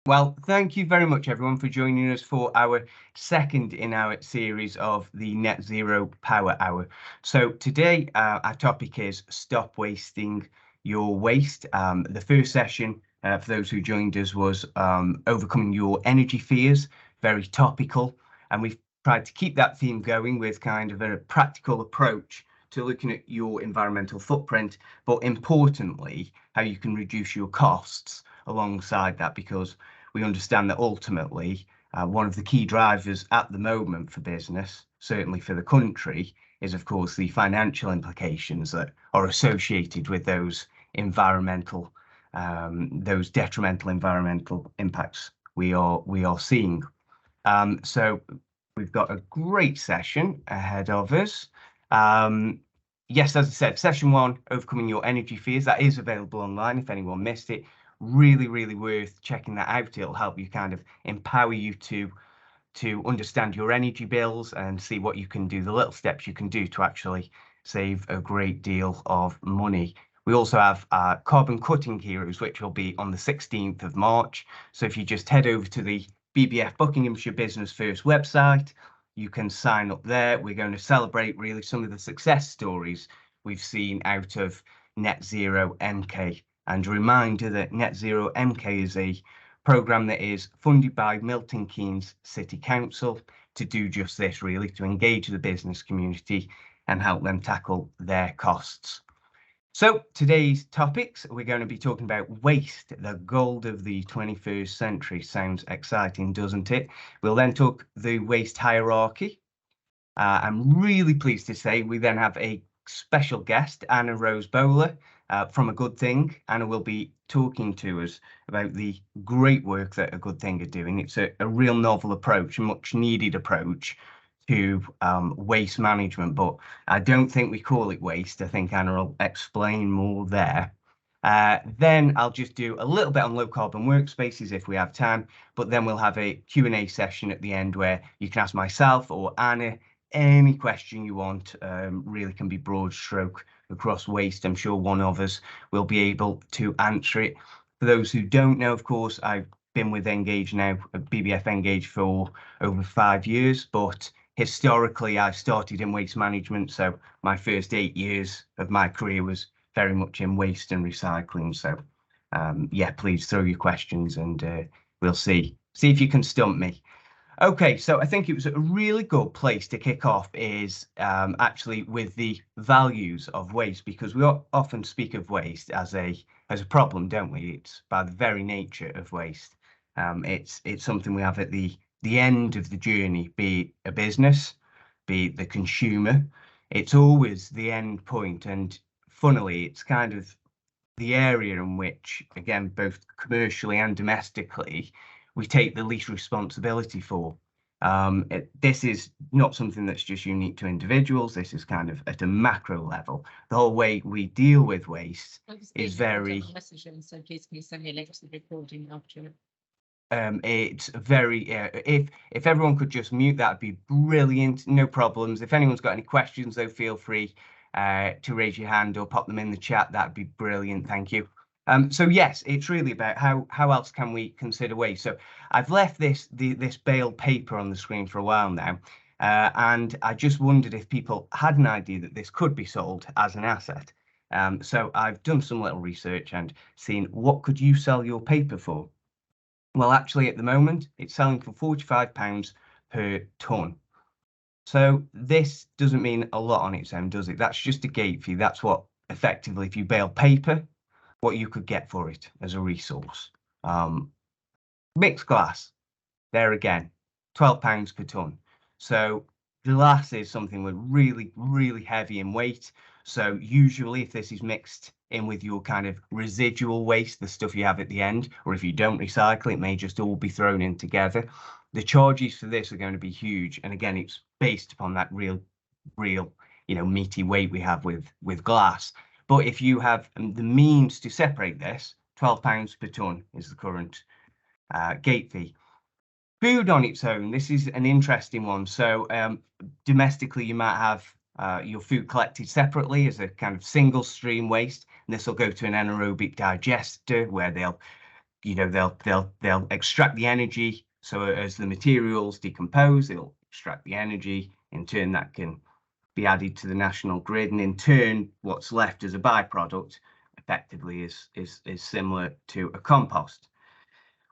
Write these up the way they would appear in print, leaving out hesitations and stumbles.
Well, thank you very much, everyone, for joining us for our second in our series of the Net Zero Power Hour. So today, our topic is Stop Wasting Your Waste. The first session, for those who joined us, was Overcoming Your Energy Fears, very topical. And we've tried to keep that theme going with kind of a practical approach to looking at your environmental footprint, but importantly, how you can reduce your costs alongside that, because we understand that ultimately one of the key drivers at the moment for business, certainly for the country, is of course the financial implications that are associated with those those detrimental environmental impacts we are seeing. So we've got a great session ahead of us. Yes, as I said, session one, Overcoming Your Energy Fears, that is available online if anyone missed it. Really worth checking that out. It'll help you kind of empower you to understand your energy bills and see what you can do, the little steps you can do to actually save a great deal of money. We also have Carbon Cutting Heroes, which will be on the 16th of March. So if you just head over to the BBF Buckinghamshire Business First website, you can sign up there. We're going to celebrate really some of the success stories we've seen out of NetZero MK. And a reminder that NetZero MK is a programme that is funded by Milton Keynes City Council to do just this, really, to engage the business community and help them tackle their costs. So today's topics, we're going to be talking about waste, the gold of the 21st century. Sounds exciting, doesn't it? We'll then talk the waste hierarchy. I'm really pleased to say we then have a special guest, Anna Rose Bowler, from A Good Thing. Anna will be talking to us about the great work that A Good Thing are doing. It's a real novel approach, a much needed approach to waste management, but I don't think we call it waste. I think Anna will explain more there. Then I'll just do a little bit on low carbon workspaces if we have time, but then we'll have a Q&A session at the end where you can ask myself or Anna any question you want. Really can be broad stroke across waste. I'm sure one of us will be able to answer it. For those who don't know, of course, I've been with Ngage now, BBF Ngage, for over 5 years, but historically I started in waste management. So my first 8 years of my career was very much in waste and recycling. So yeah, please throw your questions and we'll see if you can stump me. Okay, so I think it was a really good place to kick off is actually with the values of waste, because we often speak of waste as a problem, don't we? It's by the very nature of waste. It's something we have at the end of the journey, be it a business, be it the consumer. It's always the end point, and funnily, it's kind of the area in which, again, both commercially and domestically, we take the least responsibility for. This is not something that's just unique to individuals. This is kind of at a macro level. The whole way we deal with waste is very... So please can you send me a link to the recording after? It's very... if everyone could just mute, that'd be brilliant. No problems. If anyone's got any questions, though, feel free to raise your hand or pop them in the chat. That'd be brilliant. Thank you. So yes, it's really about how else can we consider waste. So I've left this bale paper on the screen for a while now, and I just wondered if people had an idea that this could be sold as an asset. So I've done some little research and seen what could you sell your paper for. Well, actually, at the moment, it's selling for £45 per tonne. So this doesn't mean a lot on its own, does it? That's just a gate fee. That's what effectively, if you bale paper, what you could get for it as a resource. Mixed glass, there again, £12 per tonne. So glass is something we're really heavy in weight. So usually if this is mixed in with your kind of residual waste, the stuff you have at the end, or if you don't recycle, it may just all be thrown in together. The charges for this are going to be huge. And again, it's based upon that real, meaty weight we have with glass. But if you have the means to separate this, £12 per tonne is the current gate fee. Food on its own, this is an interesting one. So domestically, you might have your food collected separately as a kind of single stream waste. And this will go to an anaerobic digester where they'll you know, they'll extract the energy. So as the materials decompose, they'll extract the energy. In turn, that can be added to the national grid, and in turn, what's left as a byproduct effectively is similar to a compost.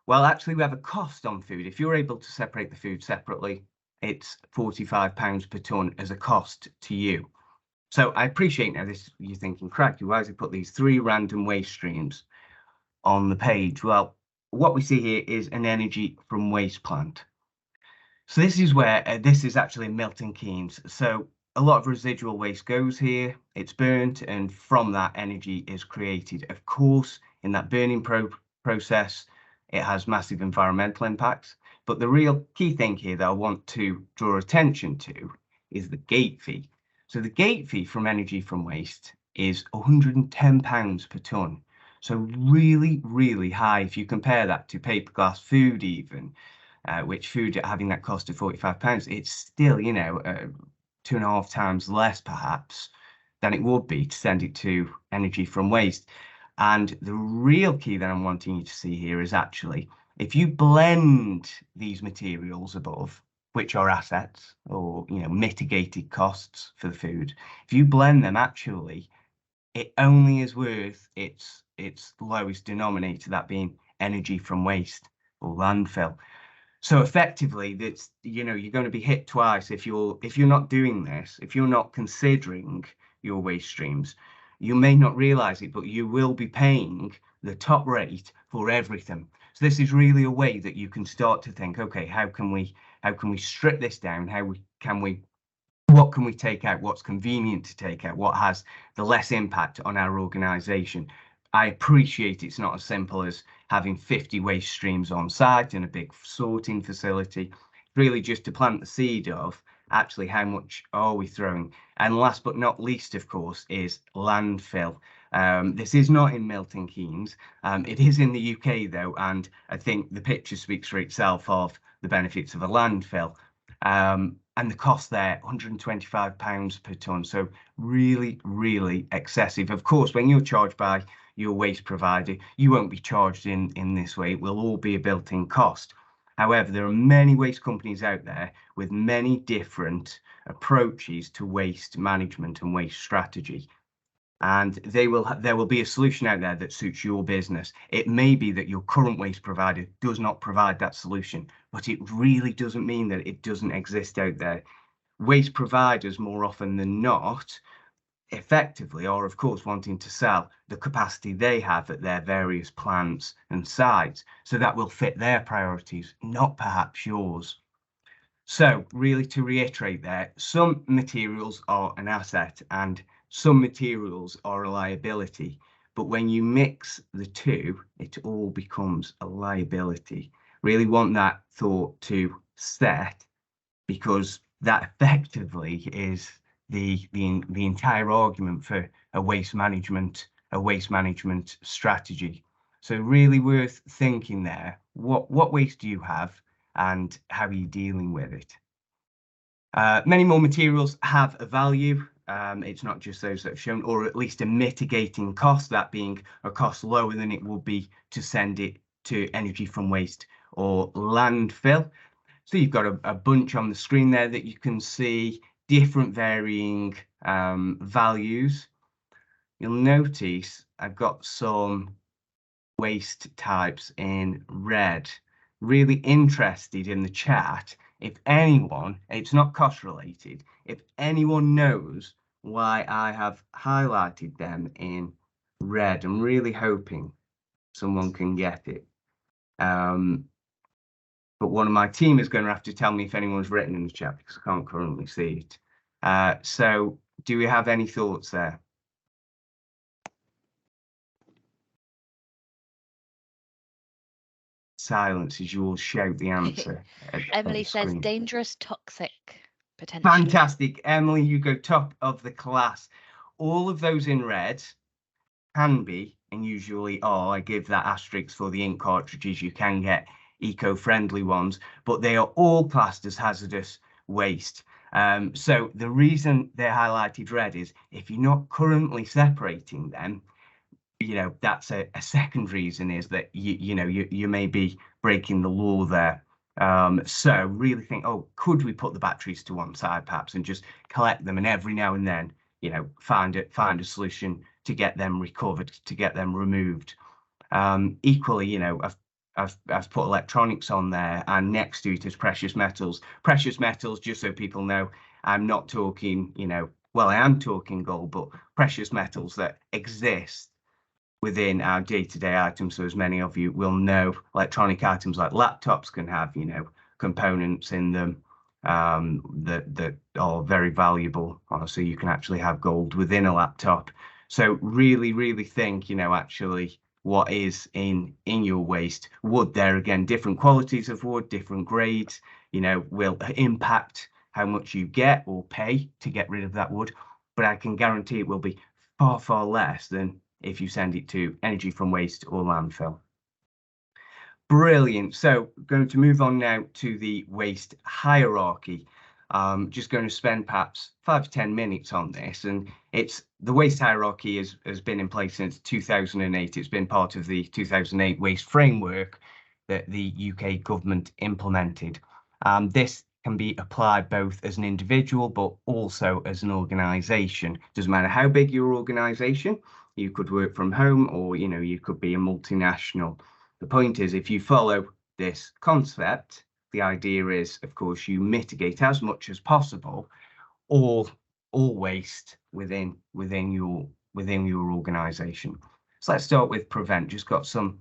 Well, actually, we have a cost on food. If you're able to separate the food separately, it's £45 per tonne as a cost to you. So I appreciate now this, you're thinking, cracky, why has he put these 3 random waste streams on the page? Well, what we see here is an energy from waste plant. So this is where, this is actually Milton Keynes. So a lot of residual waste goes here, it's burnt, and from that energy is created. Of course, in that burning process, it has massive environmental impacts. But the real key thing here that I want to draw attention to is the gate fee. So the gate fee from energy from waste is £110 per tonne. So really, really high if you compare that to paper glass food even, which food having that cost of £45, it's still, you know, 2.5 times less perhaps than it would be to send it to energy from waste. And the real key that I'm wanting you to see here is actually, if you blend these materials above, which are assets or, you know, mitigated costs for the food, if you blend them, actually, it only is worth its lowest denominator, that being energy from waste or landfill. So effectively, that's, you know, you're going to be hit twice if you're not doing this, if you're not considering your waste streams. You may not realize it, but you will be paying the top rate for everything. So this is really a way that you can start to think, okay, how can we strip this down? What can we take out? What's convenient to take out? What has the less impact on our organization? I appreciate it's not as simple as having 50 waste streams on site in a big sorting facility. Really just to plant the seed of actually how much are we throwing. And last but not least, of course, is landfill. This is not in Milton Keynes. It is in the UK though, and I think the picture speaks for itself of the benefits of a landfill. And the cost there, £125 per tonne. So really, really excessive. Of course, when you're charged by your waste provider, you won't be charged in this way. It will all be a built-in cost. However, there are many waste companies out there with many different approaches to waste management and waste strategy. And there will be a solution out there that suits your business. It may be that your current waste provider does not provide that solution, but it really doesn't mean that it doesn't exist out there. Waste providers, more often than not, effectively are, of course, wanting to sell the capacity they have at their various plants and sites. So that will fit their priorities, not perhaps yours. So really, to reiterate there, some materials are an asset and some materials are a liability, but when you mix the two, it all becomes a liability. Really want that thought to set, because that effectively is the entire argument for a waste management strategy. So really worth thinking there. What waste do you have and how are you dealing with it? Many more materials have a value. It's not just those that have shown, or at least a mitigating cost, that being a cost lower than it would be to send it to energy from waste or landfill. So you've got a bunch on the screen there that you can see, different varying values. You'll notice I've got some waste types in red. Really interested in the chat. If anyone, it's not cost related, if anyone knows why I have highlighted them in red, I'm really hoping someone can get it. But one of my team is going to have to tell me if anyone's written in the chat, because I can't currently see it. So do we have any thoughts there? Silence as you all shout the answer. Emily says dangerous, toxic, potentially. Fantastic. Emily, you go top of the class. All of those in red can be, and usually are, I give that asterisk for the ink cartridges, you can get eco-friendly ones, but they are all classed as hazardous waste. So the reason they're highlighted red is if you're not currently separating them, you know, that's a second reason, is that you may be breaking the law there. So really think, oh, could we put the batteries to one side perhaps and just collect them, and every now and then, you know, find a solution to get them recovered, to get them removed. Equally, you know, I've put electronics on there, and next to it is precious metals. Precious metals, just so people know, I'm not talking, you know, well, I am talking gold, but precious metals that exist within our day-to-day items. So as many of you will know, electronic items like laptops can have, you know, components in them that are very valuable. So you can actually have gold within a laptop. So really think, you know, actually what is in your waste. Wood, there again, different qualities of wood, different grades, you know, will impact how much you get or pay to get rid of that wood. But I can guarantee it will be far less than if you send it to energy from waste or landfill. Brilliant. So going to move on now to the waste hierarchy. Just going to spend perhaps 5 to 10 minutes on this, and it's the waste hierarchy has been in place since 2008. It's been part of the 2008 waste framework that the UK government implemented. This can be applied both as an individual but also as an organisation. Doesn't matter how big your organisation. You could work from home, or you know, you could be a multinational. The point is, if you follow this concept, the idea is, of course, you mitigate as much as possible all waste within your organisation. So let's start with prevent. Just got some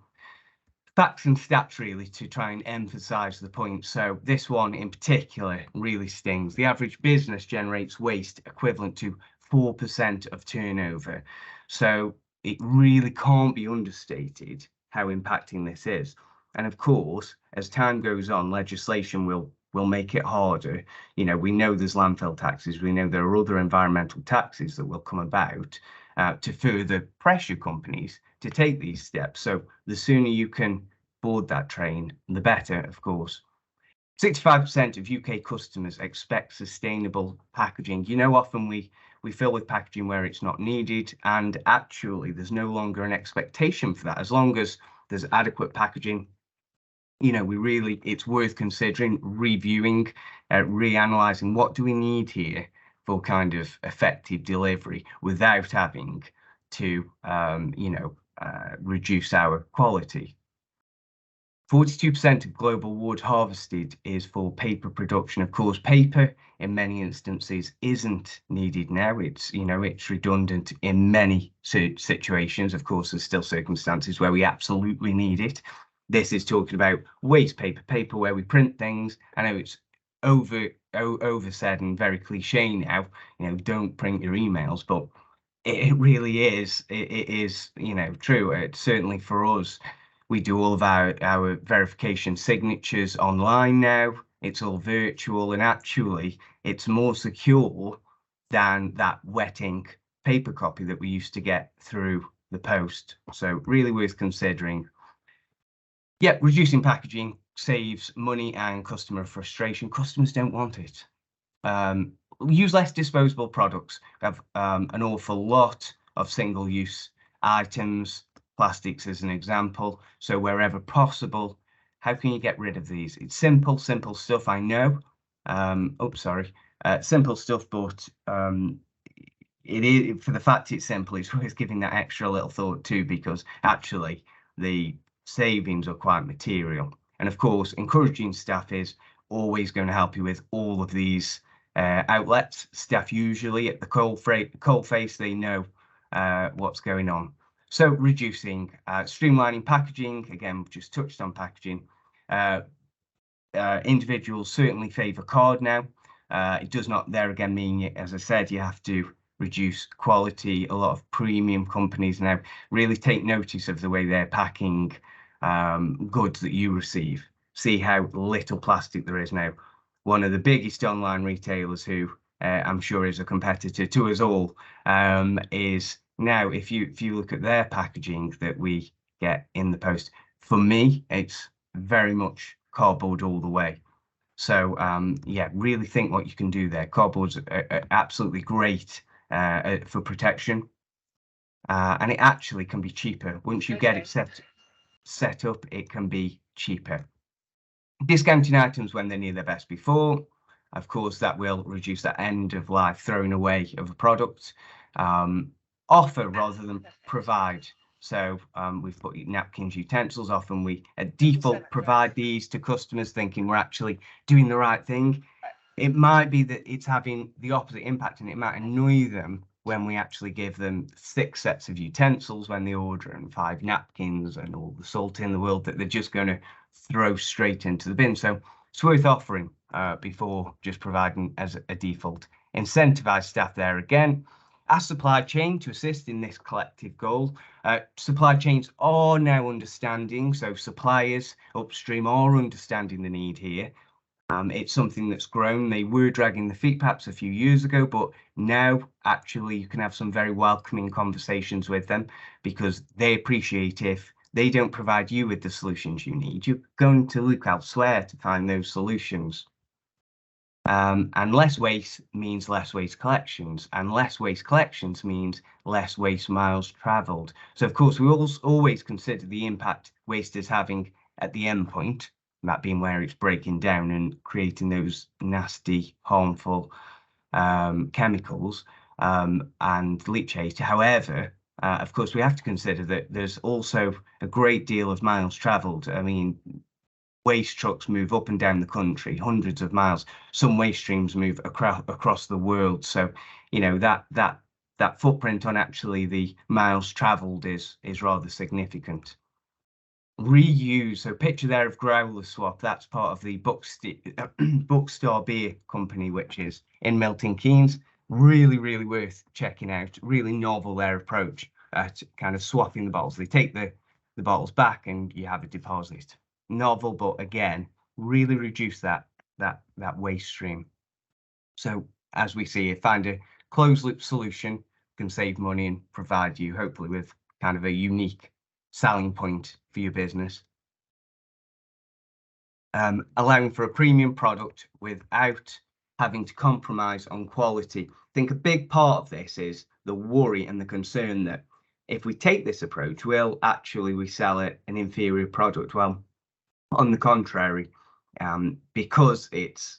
facts and stats really to try and emphasize the point. So this one in particular really stings. The average business generates waste equivalent to 4% of turnover. So it really can't be understated how impacting this is. And of course, as time goes on, legislation will make it harder. You know, we know there's landfill taxes. We know there are other environmental taxes that will come about to further pressure companies to take these steps. So the sooner you can board that train, the better, of course. 65% of UK customers expect sustainable packaging. You know, often we fill with packaging where it's not needed, and actually there's no longer an expectation for that. As long as there's adequate packaging, you know, it's worth considering reviewing, reanalyzing what do we need here for kind of effective delivery without having to, reduce our quality. 42% of global wood harvested is for paper production. Of course, paper in many instances isn't needed now. It's, you know, it's redundant in many situations. Of course, there's still circumstances where we absolutely need it. This is talking about waste paper where we print things. I know it's over said and very cliche now, you know, don't print your emails, but it really is, it is, you know, true. It's certainly for us. We do all of our verification signatures online now. It's all virtual, and actually it's more secure than that wet ink paper copy that we used to get through the post. So really worth considering. Yeah, reducing packaging saves money and customer frustration. Customers don't want it. Use less disposable products. We have an awful lot of single-use items, plastics as an example. So wherever possible, how can you get rid of these? It's simple stuff, I know. Simple stuff, but it is, for the fact it's simple, it's worth giving that extra little thought too, because actually the savings are quite material. And of course, encouraging staff is always going to help you with all of these outlets. Staff usually at the coal face, they know what's going on. So reducing, streamlining packaging, again, we've just touched on packaging. Individuals certainly favour card now. It does not, there again, mean, as I said, you have to reduce quality. A lot of premium companies now really take notice of the way they're packing goods that you receive. See how little plastic there is now. One of the biggest online retailers, who I'm sure is a competitor to us all, is now, if you look at their packaging that we get in the post, for me, it's very much cardboard all the way. So yeah, really think what you can do there. Cardboard's absolutely great for protection. and it actually can be cheaper. Once you get it set up, it can be cheaper. Discounting items when they're near their best before, of course, that will reduce that end of life throwing away of a product. Offer rather than provide. So we've put napkins, utensils. Often we at default provide these to customers thinking we're actually doing the right thing. It might be that it's having the opposite impact, and it might annoy them when we actually give them 6 sets of utensils when they order and 5 napkins and all the salt in the world that they're just going to throw straight into the bin. So it's worth offering before just providing as a default. Incentivize staff there again. Ask supply chain to assist in this collective goal. Supply chains are now understanding, so suppliers upstream are understanding the need here. It's something that's grown. They were dragging the feet perhaps a few years ago, but now actually you can have some very welcoming conversations with them, because they appreciate if they don't provide you with the solutions you need, you're going to look elsewhere to find those solutions. And less waste means less waste collections, and less waste collections means less waste miles travelled. So of course we always consider the impact waste is having at the end point, that being where it's breaking down and creating those nasty, harmful chemicals and leachate. However, of course, we have to consider that there's also a great deal of miles travelled. I mean, waste trucks move up and down the country, hundreds of miles. Some waste streams move across the world. So, you know, that footprint on actually the miles travelled is rather significant. Reuse, so picture there of growler swap, that's part of the Bookstore Beer Company, which is in Milton Keynes. Really worth checking out. Really novel their approach at kind of swapping the bottles. They take the bottles back and you have a deposit. Novel, but again, really reduce that waste stream. So as we see, find a closed loop solution, can save money and provide you hopefully with kind of a unique selling point for your business. Allowing for a premium product without having to compromise on quality. I think a big part of this is the worry and the concern that if we take this approach, will actually we sell an inferior product? Well, on the contrary, because it's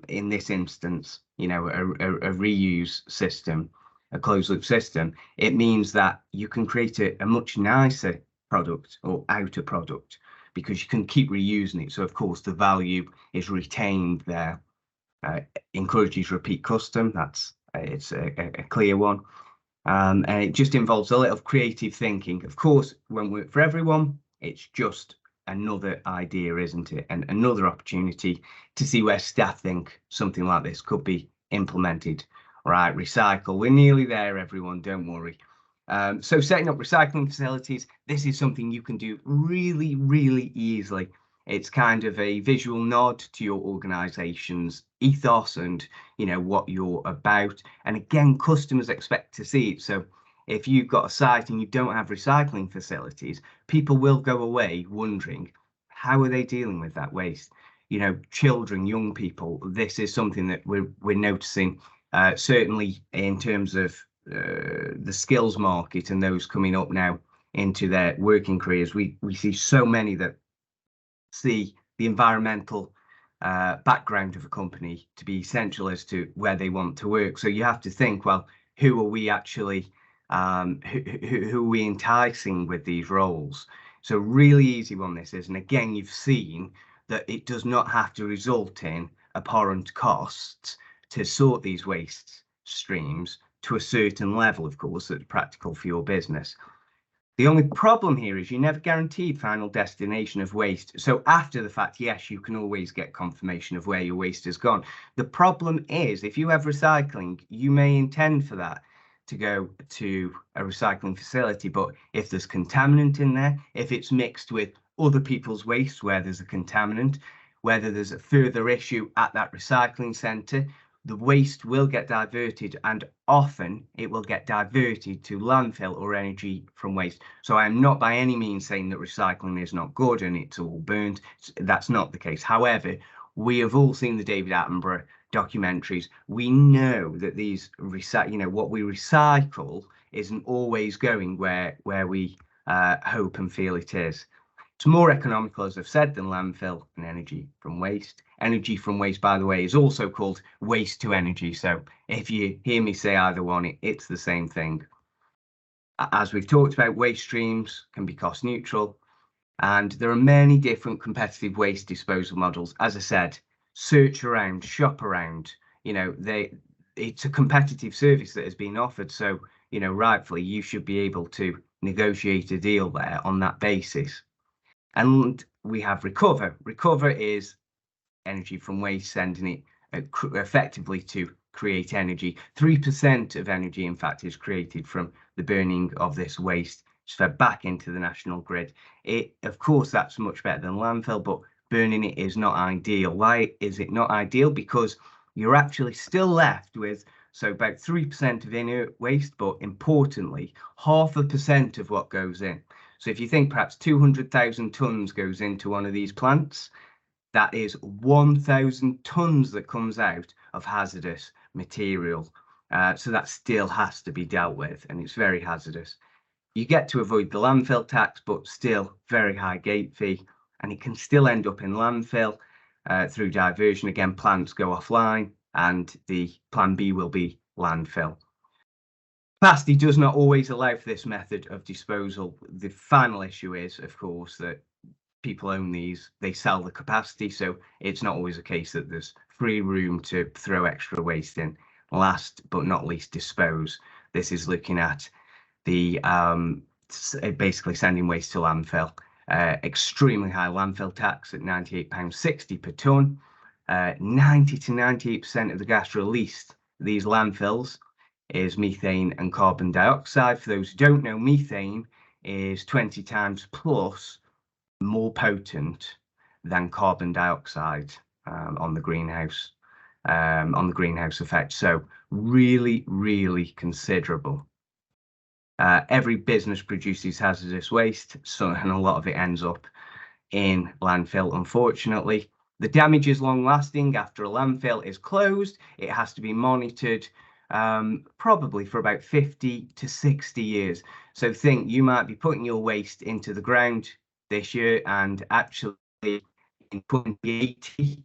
in this instance, you know, a reuse system, a closed loop system, it means that you can create a much nicer product or outer product because you can keep reusing it. So of course the value is retained there. Encourages repeat custom. It's a clear one. And it just involves a little creative thinking. Of course, when we're for everyone, it's just another idea, isn't it? And another opportunity to see where staff think something like this could be implemented. Right, recycle. We're nearly there, everyone. Don't worry. So setting up recycling facilities, this is something you can do really easily. It's kind of a visual nod to your organization's ethos and, you know, what you're about. And again, customers expect to see it. So if you've got a site and you don't have recycling facilities, people will go away wondering, how are they dealing with that waste? You know, children, young people, this is something that we're noticing, certainly in terms of the skills market and those coming up now into their working careers. We see so many that see the environmental background of a company to be essential as to where they want to work. So you have to think, well, who are we actually who are we enticing with these roles? So really easy one this is, and again, you've seen that it does not have to result in abhorrent costs to sort these waste streams to a certain level, of course, that's practical for your business. The only problem here is you're never guaranteed final destination of waste. So after the fact, yes, you can always get confirmation of where your waste has gone. The problem is if you have recycling, you may intend for that to go to a recycling facility, but if there's contaminant in there, if it's mixed with other people's waste where there's a contaminant, whether there's a further issue at that recycling centre, the waste will get diverted, and often it will get diverted to landfill or energy from waste. So I am not by any means saying that recycling is not good and it's all burnt. That's not the case. However, we have all seen the David Attenborough documentaries. We know that these what we recycle isn't always going where we hope and feel it is. It's more economical, as I've said, than landfill and energy from waste. Energy from waste, by the way, is also called waste to energy. So if you hear me say either one, it's the same thing. As we've talked about, waste streams can be cost neutral, and there are many different competitive waste disposal models. As I said, search around, shop around. You know, it's a competitive service that has been offered. So, you know, rightfully, you should be able to negotiate a deal there on that basis. And we have recover. Recover is energy from waste, sending it effectively to create energy. 3% of energy, in fact, is created from the burning of this waste. It's fed back into the national grid. Of course, that's much better than landfill, but burning it is not ideal. Why is it not ideal? Because you're actually still left with, so about 3% of inert waste, but importantly, 0.5% of what goes in. So if you think perhaps 200,000 tons goes into one of these plants, that is 1,000 tons that comes out of hazardous material. So that still has to be dealt with, and it's very hazardous. You get to avoid the landfill tax, but still very high gate fee, and it can still end up in landfill through diversion. Again, plants go offline, and the plan B will be landfill. Capacity does not always allow for this method of disposal. The final issue is, of course, that people own these, they sell the capacity, so it's not always a case that there's free room to throw extra waste in. Last but not least, dispose. This is looking at the basically sending waste to landfill. Extremely high landfill tax at £98.60 per tonne. 90 to 98% of the gas released these landfills is methane and carbon dioxide. For those who don't know, methane is 20 times plus more potent than carbon dioxide on the greenhouse effect. So really, really considerable. Every business produces hazardous waste, and a lot of it ends up in landfill, unfortunately. The damage is long lasting. After a landfill is closed, it has to be monitored probably for about 50 to 60 years. So think you might be putting your waste into the ground this year, and actually in 2080,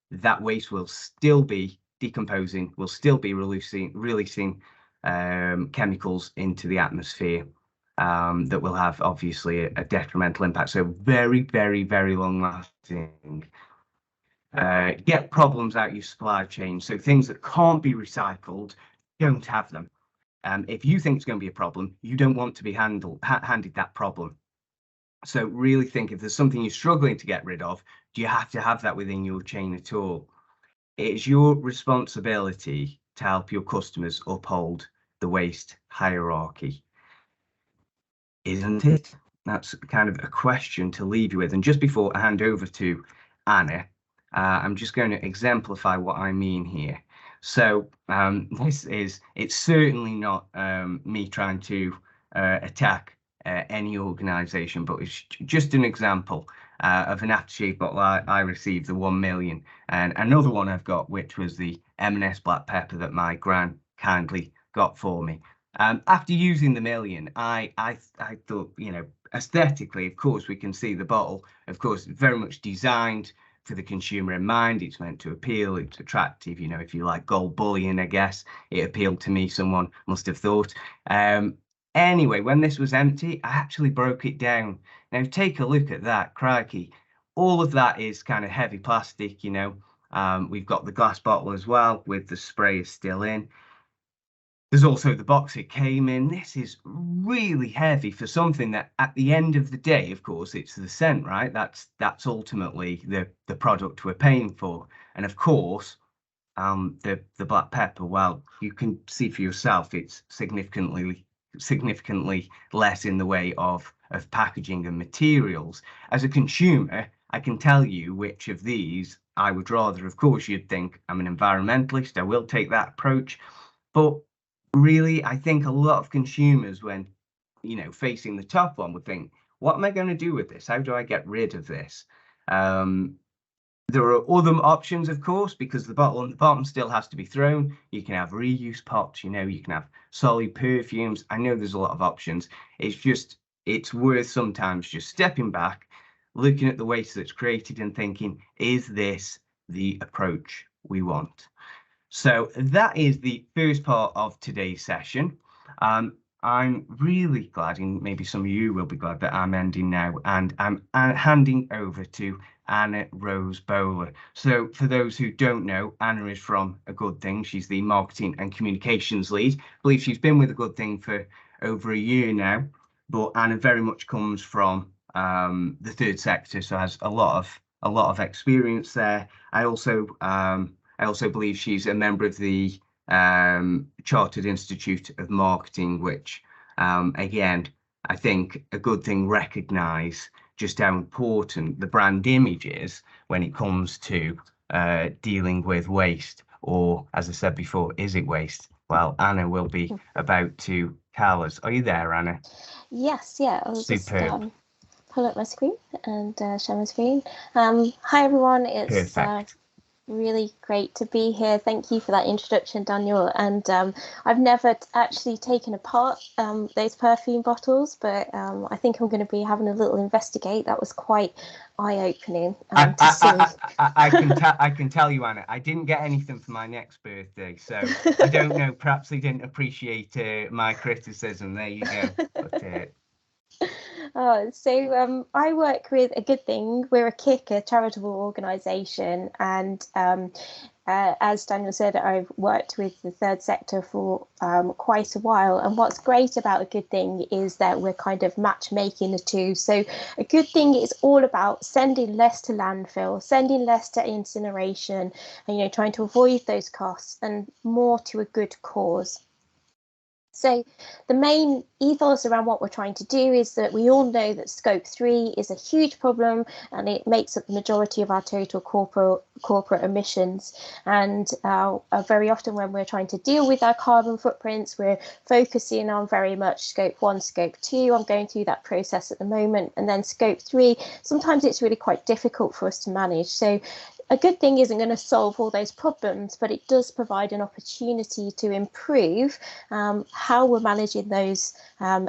that waste will still be decomposing, will still be releasing chemicals into the atmosphere that will have obviously a detrimental impact. So very, very, very long lasting. Get problems out your supply chain. So things that can't be recycled, don't have them. If you think it's going to be a problem, you don't want to be handed that problem. So really think, if there's something you're struggling to get rid of, do you have to have that within your chain at all? It's your responsibility to help your customers uphold the waste hierarchy, isn't it? That's kind of a question to leave you with. And just before I hand over to Anna, I'm just going to exemplify what I mean here. So it's certainly not me trying to attack any organisation, but it's just an example of an aftershave bottle I received, the 1 million, and another one I've got, which was the M&S black pepper that my gran kindly got for me. After using the million, I thought, you know, aesthetically, of course, we can see the bottle, of course, very much designed for the consumer in mind. It's meant to appeal, it's attractive, you know, if you like gold bullion, I guess it appealed to me, someone must have thought. Anyway, when this was empty, I actually broke it down. Now take a look at that, crikey. All of that is kind of heavy plastic, you know. We've got the glass bottle as well with the spray still in. There's also the box it came in. This is really heavy for something that at the end of the day, of course, it's the scent, right? That's ultimately the product we're paying for. And of course, the black pepper, well, you can see for yourself, it's significantly less in the way of packaging and materials. As a consumer, I can tell you which of these I would rather. Of course, you'd think I'm an environmentalist, I will take that approach, but really, I think a lot of consumers, when, you know, facing the top one, would think, what am I going to do with this? How do I get rid of this? There are other options, of course, because the bottle on the bottom still has to be thrown. You can have reuse pots, you can have solid perfumes. I know there's a lot of options. It's worth sometimes just stepping back, looking at the waste that's created and thinking, is this the approach we want? So that is the first part of today's session. I'm really glad, and maybe some of you will be glad, that I'm ending now, and I'm handing over to Anna Rose Bowler. So for those who don't know, Anna is from A Good Thing. She's the marketing and communications lead. I believe she's been with A Good Thing for over a year now, but Anna very much comes from the third sector, so has a lot of experience there. I also believe she's a member of the Chartered Institute of Marketing, which again, I think A Good Thing recognise just how important the brand image is when it comes to dealing with waste, or as I said before, is it waste? Well, Anna will be about to tell us. Are you there, Anna? Yes, yeah. I'll Superb. just pull up my screen and share my screen. Hi, everyone. It's Perfect. Really great to be here. Thank you for that introduction, Daniel. And I've never actually taken apart those perfume bottles, but I think I'm going to be having a little investigate. That was quite eye-opening to see. I can tell you, Anna, I didn't get anything for my next birthday, so I don't know. Perhaps they didn't appreciate my criticism. There you go. But, So I work with A Good Thing. We're a charitable organisation, and as Daniel said, I've worked with the third sector for quite a while. And what's great about A Good Thing is that we're kind of matchmaking the two. So A Good Thing is all about sending less to landfill, sending less to incineration, and trying to avoid those costs, and more to a good cause. So the main ethos around what we're trying to do is that we all know that Scope 3 is a huge problem, and it makes up the majority of our total corporate emissions. And very often when we're trying to deal with our carbon footprints, we're focusing on very much Scope 1, Scope 2. I'm going through that process at the moment. And then Scope 3, sometimes it's really quite difficult for us to manage. So A Good Thing isn't going to solve all those problems, but it does provide an opportunity to improve how we're managing those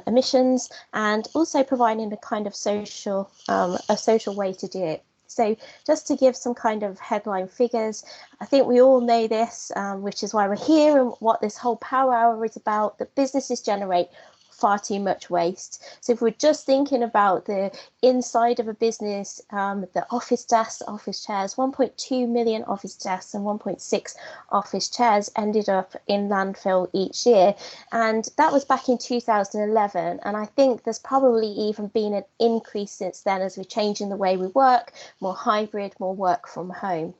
emissions, and also providing a kind of social way to do it. So just to give some kind of headline figures, I think we all know this, which is why we're here and what this whole Power Hour is about, that businesses generate far too much waste. So if we're just thinking about the inside of a business, the office desks, office chairs, 1.2 million office desks and 1.6 office chairs ended up in landfill each year. And that was back in 2011. And I think there's probably even been an increase since then as we're changing the way we work, more hybrid, more work from home.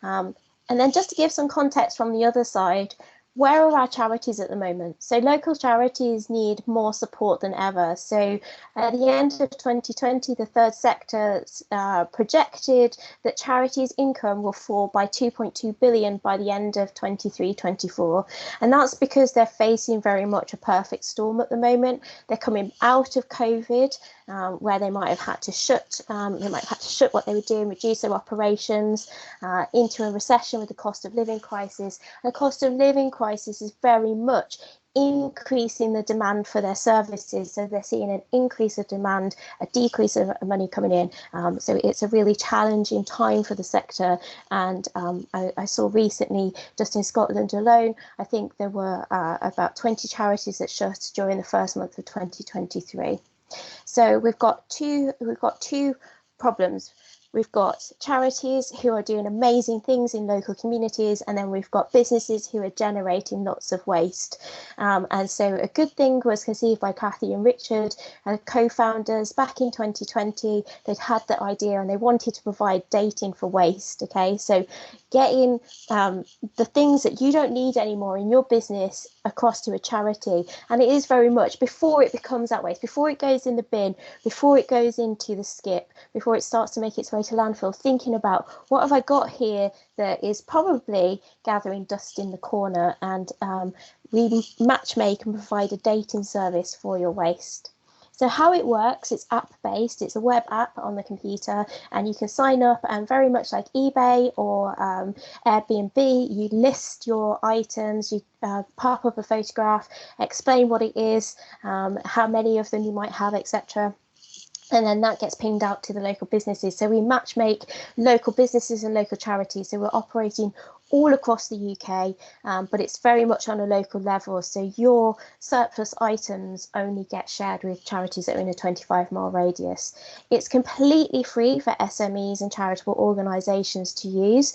And then just to give some context from the other side, where are our charities at the moment? So local charities need more support than ever. So at the end of 2020, the third sector projected that charities' income will fall by 2.2 billion by the end of 23-24. And that's because they're facing very much a perfect storm at the moment. They're coming out of COVID, where they might have had to shut what they were doing, reduce their operations, into a recession with the cost of living crisis. The cost of living crisis is very much increasing the demand for their services. So they're seeing an increase of demand, a decrease of money coming in. So it's a really challenging time for the sector. And I saw recently, just in Scotland alone, I think there were about 20 charities that shut during the first month of 2023. So we've got two problems. We've got charities who are doing amazing things in local communities, and then we've got businesses who are generating lots of waste. And so A Good Thing was conceived by Kathy and Richard, co-founders, back in 2020. They'd had the idea and they wanted to provide dating for waste. Okay, so getting the things that you don't need anymore in your business across to a charity. And it is very much before it becomes that waste, before it goes in the bin, before it goes into the skip, before it starts to make its way to landfill, thinking about what have I got here that is probably gathering dust in the corner, and we matchmake and provide a dating service for your waste. So how it works, it's app-based, it's a web app on the computer, and you can sign up, and very much like eBay or Airbnb, you list your items, you pop up a photograph, explain what it is, how many of them you might have, etc. And then that gets pinged out to the local businesses. So we match make local businesses and local charities. So we're operating all across the UK, but it's very much on a local level. So your surplus items only get shared with charities that are in a 25-mile radius. It's completely free for SMEs and charitable organisations to use.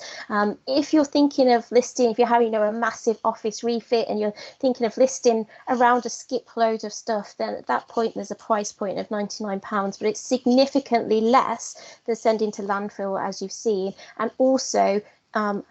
If you're thinking of listing, if you're having a massive office refit and you're thinking of listing around a skip load of stuff, then at that point there's a price point of £99, but it's significantly less than sending to landfill, as you've seen, and also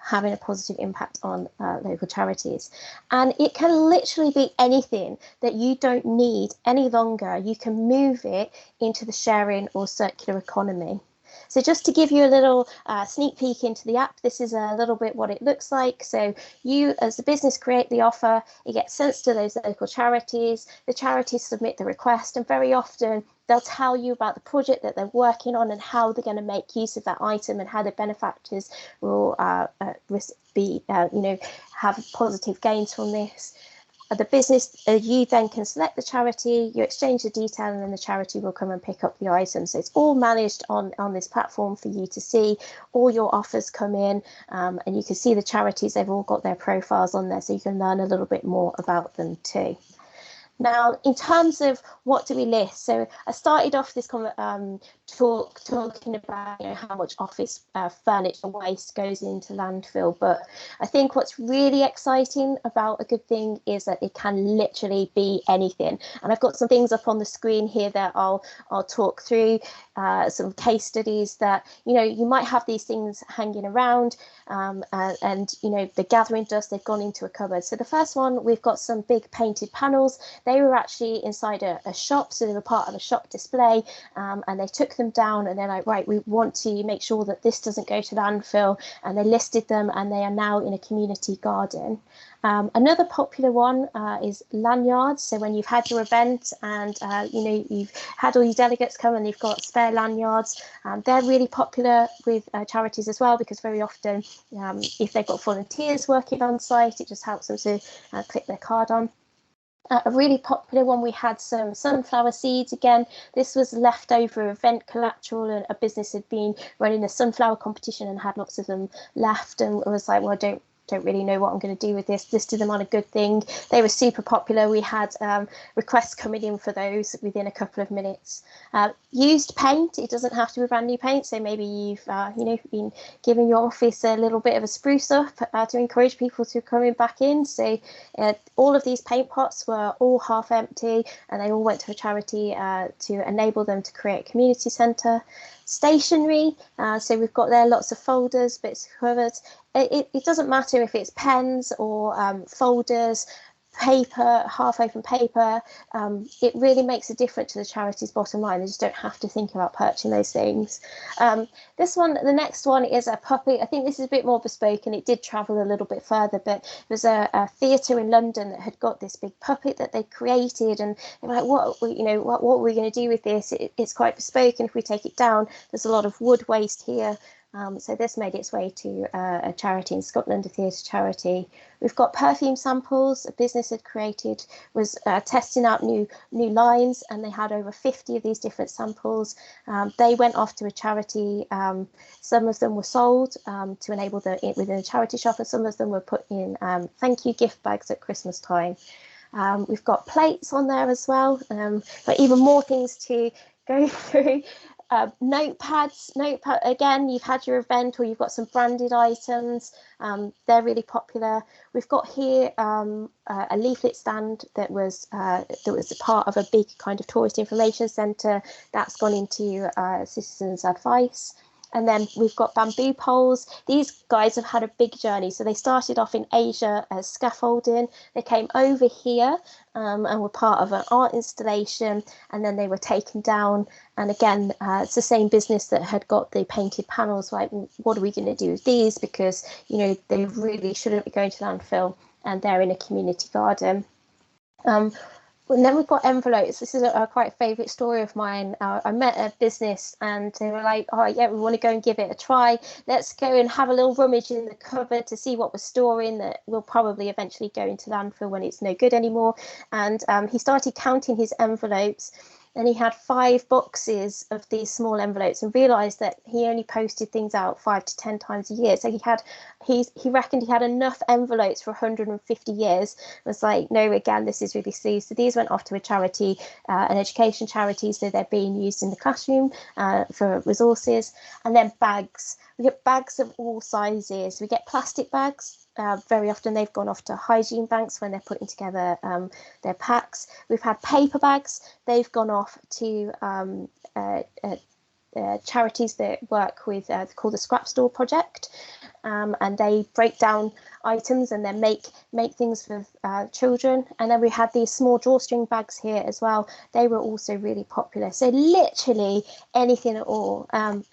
having a positive impact on local charities. And it can literally be anything that you don't need any longer. You can move it into the sharing or circular economy. So just to give you a little sneak peek into the app, this is a little bit what it looks like. So you as the business create the offer, it gets sent to those local charities, the charities submit the request, and very often they'll tell you about the project that they're working on and how they're going to make use of that item and how the benefactors will have positive gains from this. The business, you then can select the charity, you exchange the detail, and then the charity will come and pick up the item. So it's all managed on this platform for you to see. All your offers come in, and you can see the charities, they've all got their profiles on there, so you can learn a little bit more about them too. Now, in terms of what do we list, so I started off this talking about how much office furniture waste goes into landfill, but I think what's really exciting about a good thing is that it can literally be anything. And I've got some things up on the screen here that I'll talk through, some case studies that you might have these things hanging around, and the gathering dust, they've gone into a cupboard. So the first one, we've got some big painted panels. They were actually inside a shop, so they were part of a shop display, and they took them down, and they're like, right, we want to make sure that this doesn't go to landfill, and they listed them, and they are now in a community garden. Another popular one is lanyards. So when you've had your event and you've had all your delegates come and you've got spare lanyards, they're really popular with charities as well, because very often if they've got volunteers working on site, it just helps them to click their card on. A really popular one, we had some sunflower seeds. Again, this was leftover event collateral, and a business had been running a sunflower competition and had lots of them left, and was like, well, I don't really know what I'm going to do with this. Listed them on a good thing. They were super popular. We had requests coming in for those within a couple of minutes. Used paint, it doesn't have to be brand new paint. So maybe you've been giving your office a little bit of a spruce up to encourage people to come back in. So all of these paint pots were all half empty, and they all went to a charity to enable them to create a community centre. Stationery, so we've got there lots of folders, bits of covers. It doesn't matter if it's pens or folders, paper, half open paper. It really makes a difference to the charity's bottom line. They just don't have to think about purchasing those things. The next one is a puppet. I think this is a bit more bespoke, and it did travel a little bit further, but there's a theatre in London that had got this big puppet that they created, and they're like, what are we going to do with this? It's quite bespoke, and if we take it down, there's a lot of wood waste here. So this made its way to a charity in Scotland, a theatre charity. We've got perfume samples. A business had created, was testing out new lines, and they had over 50 of these different samples. They went off to a charity. Some of them were sold to enable within a charity shop, and some of them were put in thank you gift bags at Christmas time. We've got plates on there as well, but even more things to go through. Notepads, again, you've had your event or you've got some branded items, they're really popular. We've got here a leaflet stand that was part of a big kind of tourist information centre that's gone into citizens' advice. And then we've got bamboo poles. These guys have had a big journey. So they started off in Asia as scaffolding. They came over here and were part of an art installation, and then they were taken down. And again, it's the same business that had got the painted panels. Like, what are we going to do with these? Because, they really shouldn't be going to landfill, and they're in a community garden. And then we've got envelopes. This is a quite favourite story of mine. I met a business and they were like, oh yeah, we want to go and give it a try. Let's go and have a little rummage in the cupboard to see what we're storing that will probably eventually go into landfill when it's no good anymore. And he started counting his envelopes, and he had 5 boxes of these small envelopes, and realised that he only posted things out 5 to 10 times a year. So he reckoned he had enough envelopes for 150 years. It was like, no, again, this is really silly. So these went off to a charity, an education charity, so they're being used in the classroom for resources. And then bags. We get bags of all sizes. We get plastic bags. Very often they've gone off to hygiene banks when they're putting together their packs. We've had paper bags. They've gone off to charities that work with called the Scrap Store Project, and they break down items and then make things for children. And then we had these small drawstring bags here as well. They were also really popular. So literally anything at all, and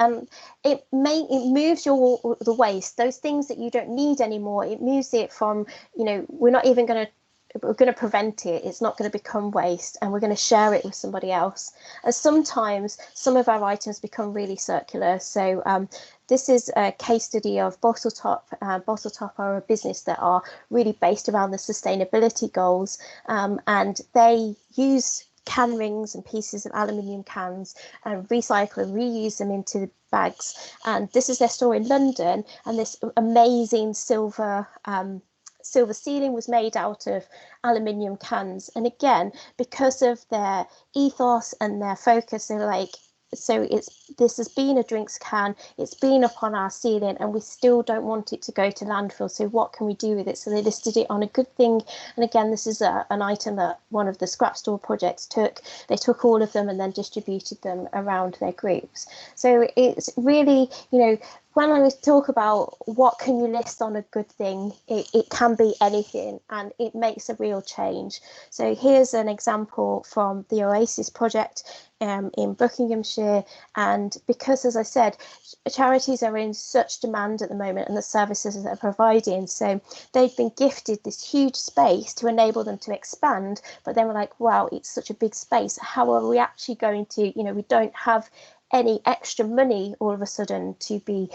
it moves the waste, those things that you don't need anymore. It moves it from, we're going to prevent it. It's not going to become waste, and we're going to share it with somebody else. And sometimes some of our items become really circular. So this is a case study of Bottletop. Bottletop are a business that are really based around the sustainability goals, and they use can rings and pieces of aluminium cans and recycle and reuse them into bags. And this is their store in London, and this amazing silver ceiling was made out of aluminium cans. And again, because of their ethos and their focus, they're like, so this has been a drinks can, it's been up on our ceiling, and we still don't want it to go to landfill, so what can we do with it? So they listed it on a good thing. And again, this is an item that one of the Scrap Store projects took. They took all of them and then distributed them around their groups. So it's really, when I talk about what can you list on a good thing, it can be anything, and it makes a real change. So here's an example from the Oasis project in Buckinghamshire. And because, as I said, charities are in such demand at the moment and the services that they're providing, so they've been gifted this huge space to enable them to expand. But then we're like, wow, it's such a big space. How are we actually going to, we don't have any extra money all of a sudden to be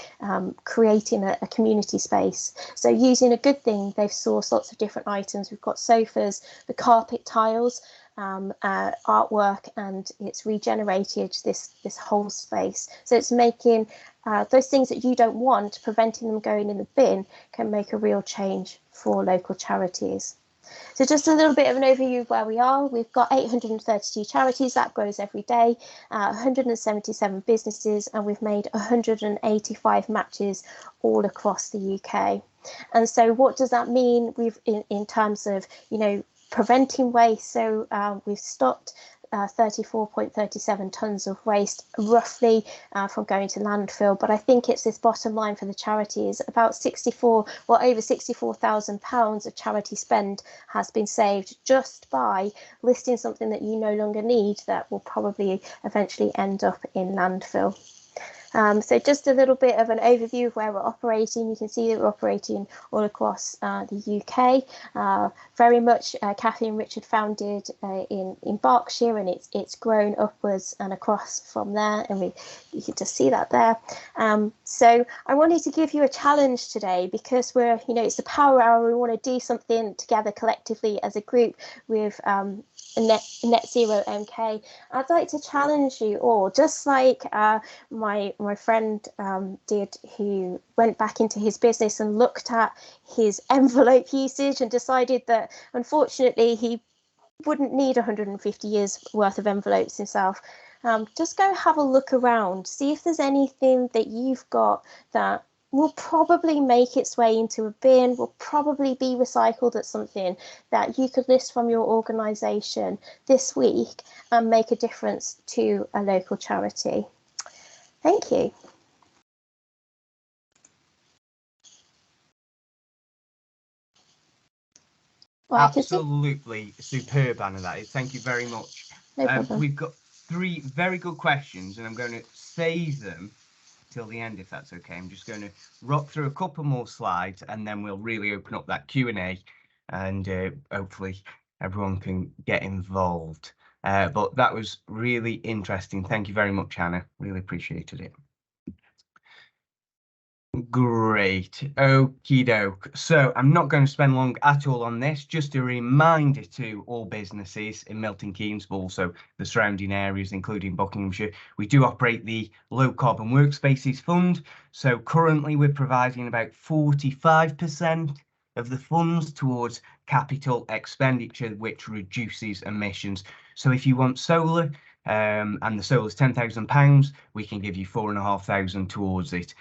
creating a community space. So using a good thing, they've sourced lots of different items. We've got sofas, the carpet tiles, artwork, and it's regenerated this whole space. So it's making those things that you don't want, preventing them going in the bin, can make a real change for local charities. So just a little bit of an overview of where we are. We've got 832 charities, that grows every day, 177 businesses, and we've made 185 matches all across the UK. And so what does that mean? We've in terms of, preventing waste. So we've stopped 34.37 tonnes of waste roughly from going to landfill. But I think it's this bottom line for the charities, about over £64,000 of charity spend has been saved just by listing something that you no longer need that will probably eventually end up in landfill. So just a little bit of an overview of where we're operating. You can see that we're operating all across the UK. Very much Kathy and Richard founded in Berkshire, and it's grown upwards and across from there, and you can just see that there. So I wanted to give you a challenge today, because we're, it's the Power Hour. We want to do something together collectively as a group with NetZero MK. I'd like to challenge you all, just like my friend did, who went back into his business and looked at his envelope usage and decided that unfortunately he wouldn't need 150 years worth of envelopes himself. Just go have a look around, see if there's anything that you've got that will probably make its way into a bin, will probably be recycled at something that you could list from your organisation this week and make a difference to a local charity. Thank you. Well, absolutely superb, Anna, that is. Thank you very much. No problem. We've got 3 very good questions, and I'm going to save them till the end, if that's okay. I'm just going to rock through a couple more slides, and then we'll really open up that Q&A and hopefully everyone can get involved. But that was really interesting. Thank you very much, Hannah. Really appreciated it. Great. Okie doke. So I'm not going to spend long at all on this. Just a reminder to all businesses in Milton Keynes, but also the surrounding areas, including Buckinghamshire, we do operate the Low Carbon Workspaces Fund. So currently we're providing about 45% of the funds towards capital expenditure, which reduces emissions. So if you want solar, and the solar is £10,000, we can give you £4,500 towards it.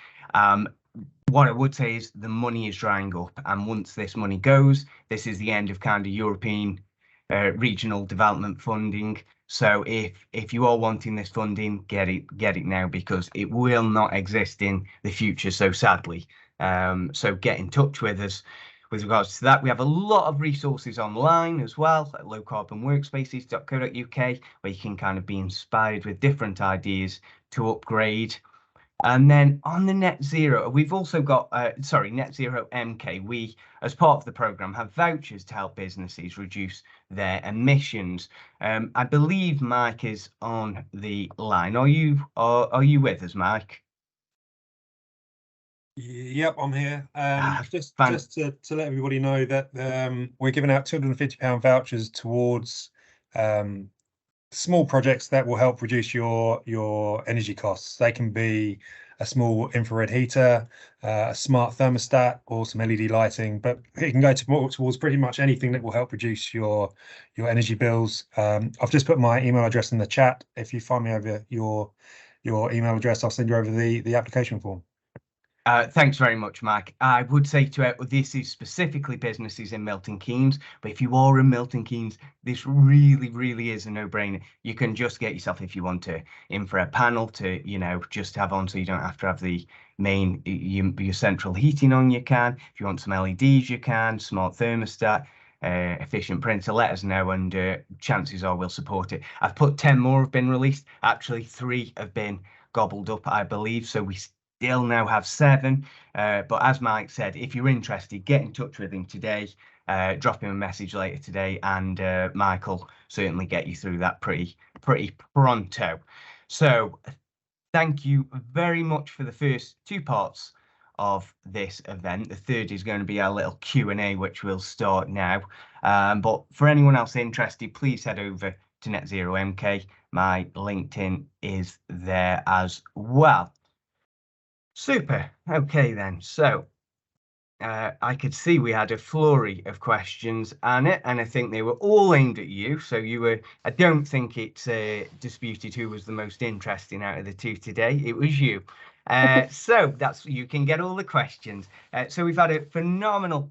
What I would say is the money is drying up, and once this money goes, this is the end of kind of European regional development funding. So if you are wanting this funding, get it now, because it will not exist in the future, so sadly. So get in touch with us with regards to that. We have a lot of resources online as well at lowcarbonworkspaces.co.uk, where you can kind of be inspired with different ideas to upgrade. And then on the net zero, we've also got, NetZero MK. We, as part of the programme, have vouchers to help businesses reduce their emissions. I believe Mike is on the line. Are you with us, Mike? Yep, I'm here. Just to let everybody know that we're giving out £250 vouchers towards small projects that will help reduce your energy costs. They can be a small infrared heater, a smart thermostat, or some LED lighting, but it can go towards pretty much anything that will help reduce your energy bills. I've just put my email address in the chat. If you find me over your email address, I'll send you over the application form. Thanks very much, Mike. I would say to this is specifically businesses in Milton Keynes, but if you are in Milton Keynes, this really, really is a no-brainer. You can just get yourself, if you want to, infrared panel to, just have on, so you don't have to have the main, your central heating on, you can. If you want some LEDs, you can. Smart thermostat, efficient printer, let us know, and chances are we'll support it. I've put 10 more have been released. Actually, 3 have been gobbled up, I believe, so we still now have 7, but as Mike said, if you're interested, get in touch with him today, drop him a message later today, and Mike will certainly get you through that pretty pronto. So thank you very much for the first 2 parts of this event. The third is going to be our little Q&A, which we'll start now, but for anyone else interested, please head over to NetZero MK. My LinkedIn is there as well. Super. Okay then. So I could see we had a flurry of questions, Anna, and I think they were all aimed at you. So you were. I don't think it's disputed who was the most interesting out of the 2 today. It was you. So you can get all the questions. So we've had a phenomenal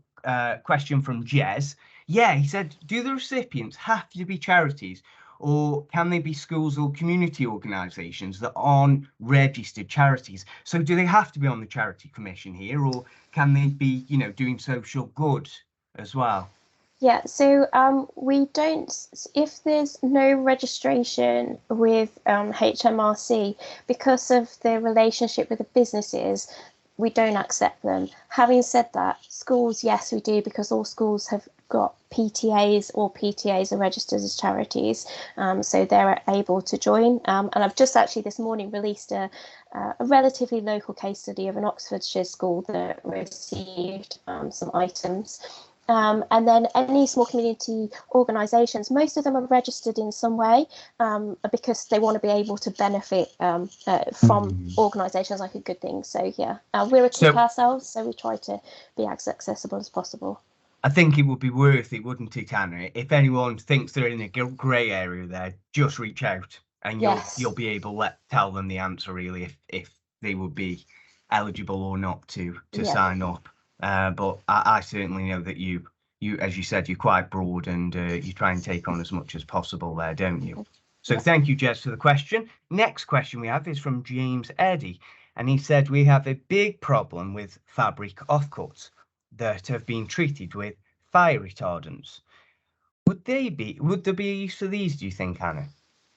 question from Jez. Yeah, he said, do the recipients have to be charities, or can they be schools or community organisations that aren't registered charities? So do they have to be on the charity commission here, or can they be, doing social good as well? Yeah, so we don't, if there's no registration with HMRC, because of the relationship with the businesses, we don't accept them. Having said that, schools, yes, we do, because all schools have got PTAs, or PTAs are registered as charities, so they're able to join. And I've just actually this morning released a relatively local case study of an Oxfordshire school that received some items. And then any small community organisations, most of them are registered in some way, because they want to be able to benefit from organisations like a good thing. So yeah, we're a kick ourselves, so we try to be as accessible as possible. I think it would be worth it, wouldn't it, Anna? If anyone thinks they're in a grey area there, just reach out, and you'll be able to tell them the answer, really, if they would be eligible or not to sign up. But I certainly know that you, as you said, you're quite broad, and you try and take on as much as possible there, don't you? So thank you, Jez, for the question. Next question we have is from James Eddy, and he said, we have a big problem with fabric offcuts that have been treated with fire retardants. Would there be a use for these, do you think, Hannah?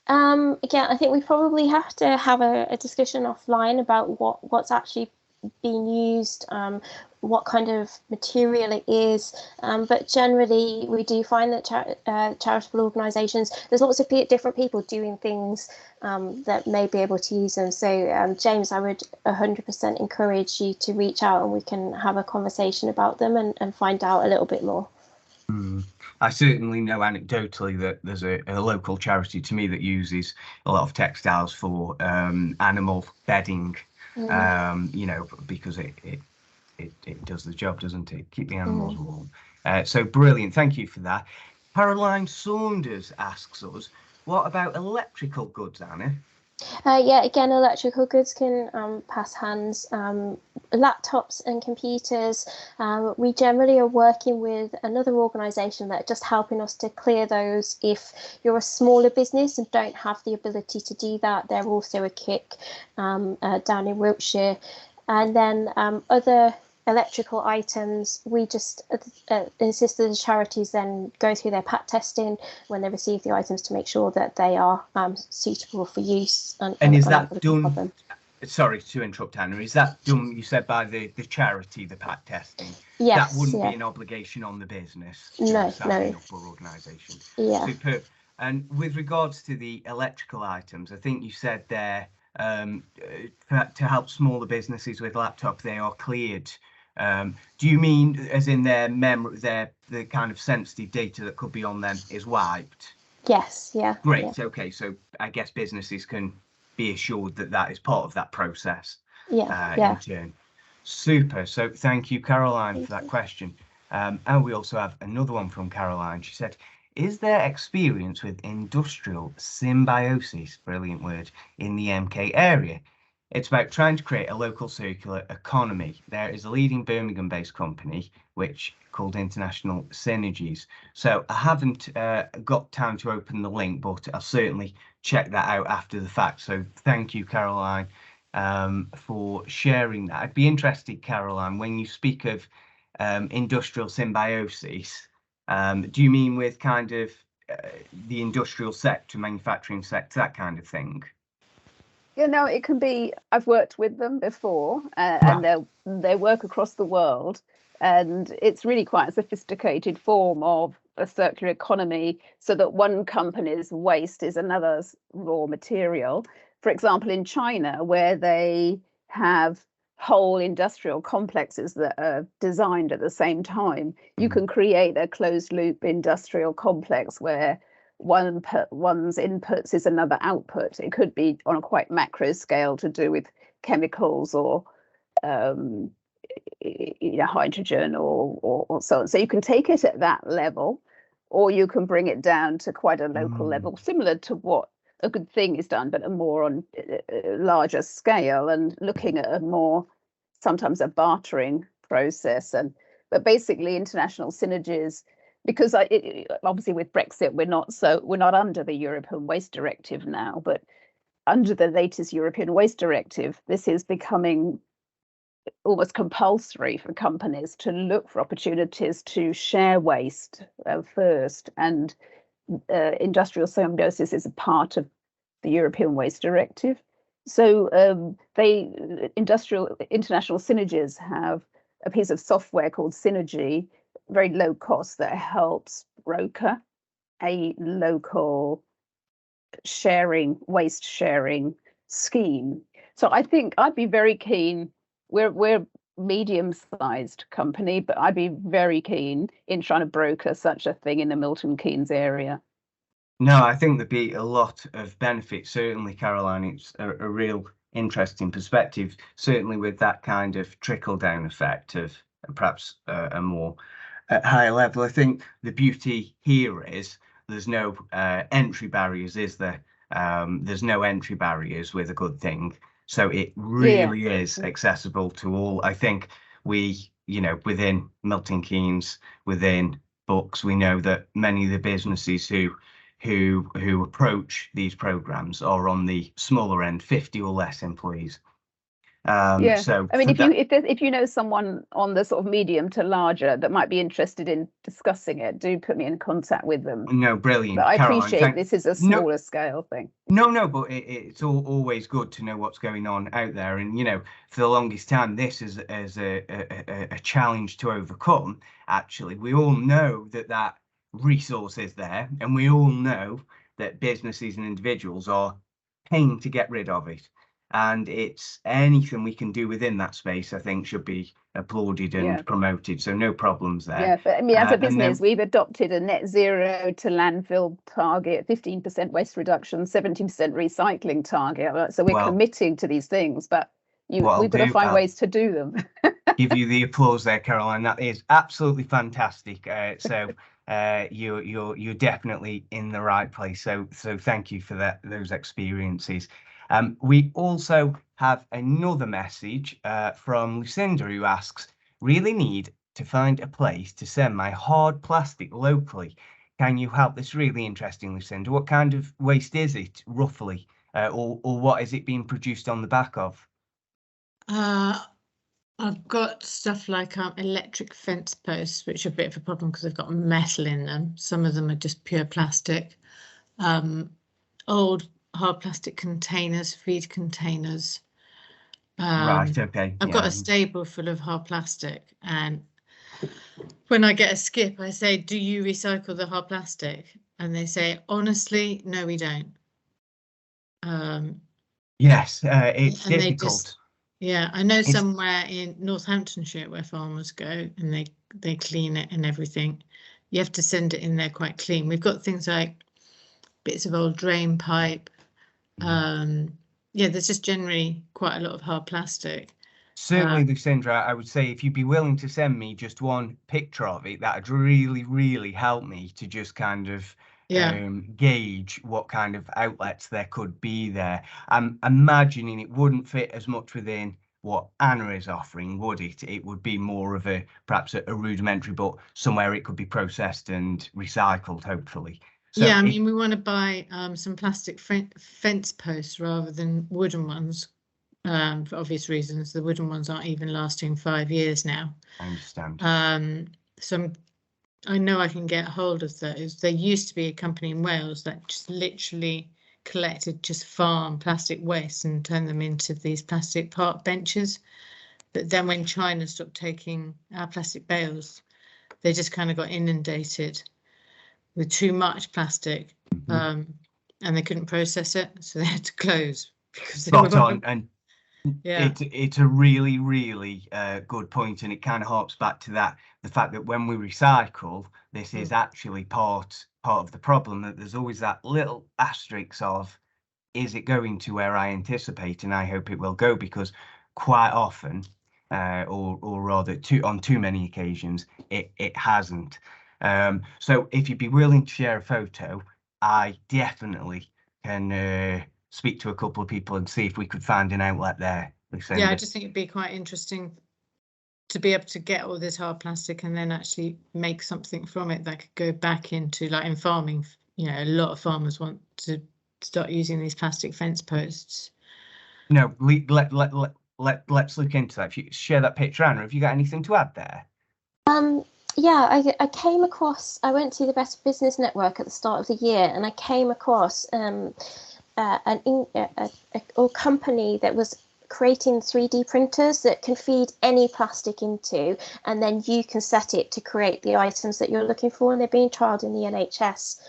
Again, I think we probably have to have a discussion offline about what's actually being used. what kind of material it is, but generally we do find that charitable organisations, there's lots of different people doing things that may be able to use them. So James, I would 100% encourage you to reach out and we can have a conversation about them and find out a little bit more. I certainly know anecdotally that there's a local charity to me that uses a lot of textiles for animal bedding, you know, because it does the job, doesn't it? Keep the animals warm. So brilliant. Thank you for that. Caroline Saunders asks us, what about electrical goods, Anna? Yeah, again, electrical goods can pass hands. Laptops and computers, we generally are working with another organisation that are just helping us to clear those. If you're a smaller business and don't have the ability to do that, they're also a kick down in Wiltshire. And then other electrical items, we just insist that the charities then go through their pack testing when they receive the items to make sure that they are suitable for use. And is that done? Sorry to interrupt, Anna. Is that done, you said, by the charity, the pack testing? Yes. That wouldn't be an obligation on the business? No. Or organisation? Yeah. Superb. And with regards to the electrical items, I think you said there to help smaller businesses with laptop, they are cleared. Do you mean as in their memory, the kind of sensitive data that could be on them is wiped? Yes. Yeah. Great. Yeah. Okay. So I guess businesses can be assured that that is part of that process. Yeah. In turn. Super. So thank you, Caroline, for that question. And we also have another one from Caroline. She said, is there experience with industrial symbiosis, brilliant word, in the MK area? It's about trying to create a local circular economy. There is a leading Birmingham-based company which called International Synergies. So I haven't got time to open the link, but I'll certainly check that out after the fact. So thank you, Caroline, for sharing that. I'd be interested, Caroline, when you speak of industrial symbiosis, do you mean with kind of the industrial sector, manufacturing sector, that kind of thing? You know, it can be, I've worked with them before and they work across the world, and it's really quite a sophisticated form of a circular economy, so that one company's waste is another's raw material. For example, in China, where they have whole industrial complexes that are designed at the same time, you can create a closed loop industrial complex where one's inputs is another output. It could be on a quite macro scale to do with chemicals or hydrogen or so on. So you can take it at that level, or you can bring it down to quite a local level, similar to what a good thing is done, but a more on a larger scale, and looking at a more, sometimes a bartering process. But basically international synergies, because obviously with Brexit, we're not under the European Waste Directive now, but under the latest European Waste Directive, this is becoming almost compulsory for companies to look for opportunities to share waste first. And industrial symbiosis is a part of the European Waste Directive. So international synergies have a piece of software called Synergy, very low cost, that helps broker a local waste sharing scheme. So I think I'd be very keen. We're medium-sized company, but I'd be very keen in trying to broker such a thing in the Milton Keynes area. No, I think there'd be a lot of benefit. Certainly, Caroline, it's a real interesting perspective, certainly with that kind of trickle-down effect of perhaps a more higher level. I think the beauty here is there's no entry barriers, is there? There's no entry barriers with a good thing. So it really is accessible to all. I think we, within Milton Keynes, within Books, we know that many of the businesses who approach these programs are on the smaller end, 50 or less employees. Yeah. So I mean, for if you know someone on the sort of medium to larger that might be interested in discussing it, do put me in contact with them. no, brilliant, But I Caroline, appreciate this is a smaller scale thing. No, but it's always good to know what's going on out there. And, you know, for the longest time, this is a challenge to overcome. Actually, we all know that resource is there, and we all know that businesses and individuals are paying to get rid of it. And it's anything we can do within that space, I think, should be applauded and promoted. So no problems there. Yeah, but I mean, as a business, we've adopted a net zero to landfill target, 15% waste reduction, 17% recycling target. So we're committing to these things, but we've got to find ways to do them. Give you the applause there, Caroline. That is absolutely fantastic. So you're definitely in the right place. So thank you for those experiences. We also have another message from Lucinda, who asks, really need to find a place to send my hard plastic locally. Can you help? This really interesting, Lucinda. What kind of waste is it, roughly? Or what is it being produced on the back of? I've got stuff like electric fence posts, which are a bit of a problem because they've got metal in them. Some of them are just pure plastic. Old hard plastic containers, feed containers. Right, okay. I've got a stable full of hard plastic, and when I get a skip, I say, do you recycle the hard plastic? And they say, honestly, no, we don't. Yes, it's difficult. I know somewhere in Northamptonshire where farmers go and they clean it and everything. You have to send it in there quite clean. We've got things like bits of old drain pipe. There's just generally quite a lot of hard plastic. Certainly, Lucinda, I would say if you'd be willing to send me just one picture of it, that'd really, really help me to just kind of gauge what kind of outlets there could be there. I'm imagining it wouldn't fit as much within what Anna is offering, would it? It would be more of perhaps a rudimentary, but somewhere it could be processed and recycled, hopefully. So I mean, we want to buy some plastic fence posts rather than wooden ones, for obvious reasons. The wooden ones aren't even lasting 5 years now. I understand. So I know I can get hold of those. There used to be a company in Wales that just literally collected just farm plastic waste and turned them into these plastic park benches. But then when China stopped taking our plastic bales, they just kind of got inundated with too much plastic, and they couldn't process it, so they had to close. Because it's a really, really good point, and it kind of harps back to the fact that when we recycle, this is actually part of the problem, that there's always that little asterisk of, is it going to where I anticipate? And I hope it will go, because quite often, or rather on too many occasions, it hasn't. So if you'd be willing to share a photo, I definitely can speak to a couple of people and see if we could find an outlet there. I just think it'd be quite interesting to be able to get all this hard plastic and then actually make something from it that could go back into, like in farming, a lot of farmers want to start using these plastic fence posts. No, let's look into that. If you share that picture, Anna, have you got anything to add there? I came across, I went to the Better Business Network at the start of the year, and I came across a company that was creating 3D printers that can feed any plastic into, and then you can set it to create the items that you're looking for, and they're being trialled in the NHS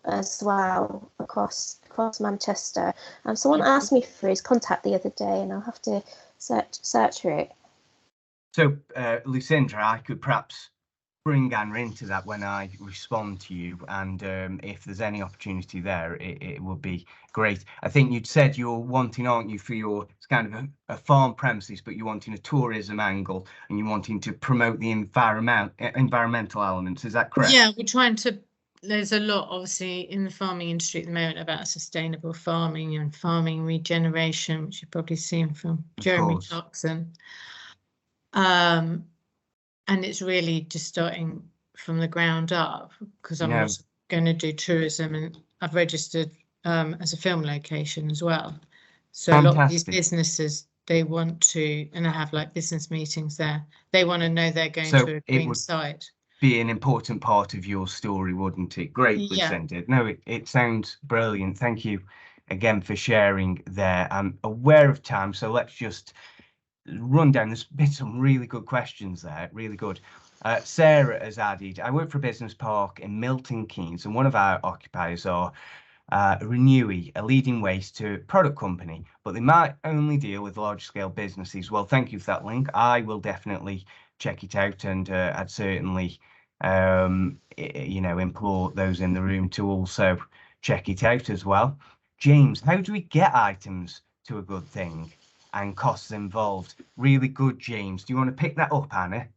as well across Manchester. Someone asked me for his contact the other day, and I'll have to search for it. So Lucinda, I could perhaps bring Anna into that when I respond to you, and if there's any opportunity there, it would be great. I think you'd said you're wanting, aren't you, for your, it's kind of a farm premises, but you're wanting a tourism angle, and you're wanting to promote the environmental elements. Is that correct? Yeah, we're trying to. There's a lot, obviously, in the farming industry at the moment about sustainable farming and farming regeneration, which you've probably seen from Jeremy Clarkson. And it's really just starting from the ground up, because I'm also going to do tourism, and I've registered as a film location as well. So a lot of these businesses, they want to, and I have like business meetings there, they want to know they're going to a green site. Be an important part of your story, wouldn't it? Great, presented. No, it sounds brilliant. Thank you again for sharing there. I'm aware of time, so let's just run down. There's been some really good questions there, really good. Sarah has added, I work for a business park in Milton Keynes, and one of our occupiers are Renewy, a leading waste to product company, but they might only deal with large scale businesses. Well, thank you for that link. I will definitely check it out, and I'd certainly implore those in the room to also check it out as well. James, how do we get items to a good thing and costs involved? Really good, James. Do you want to pick that up, Anna?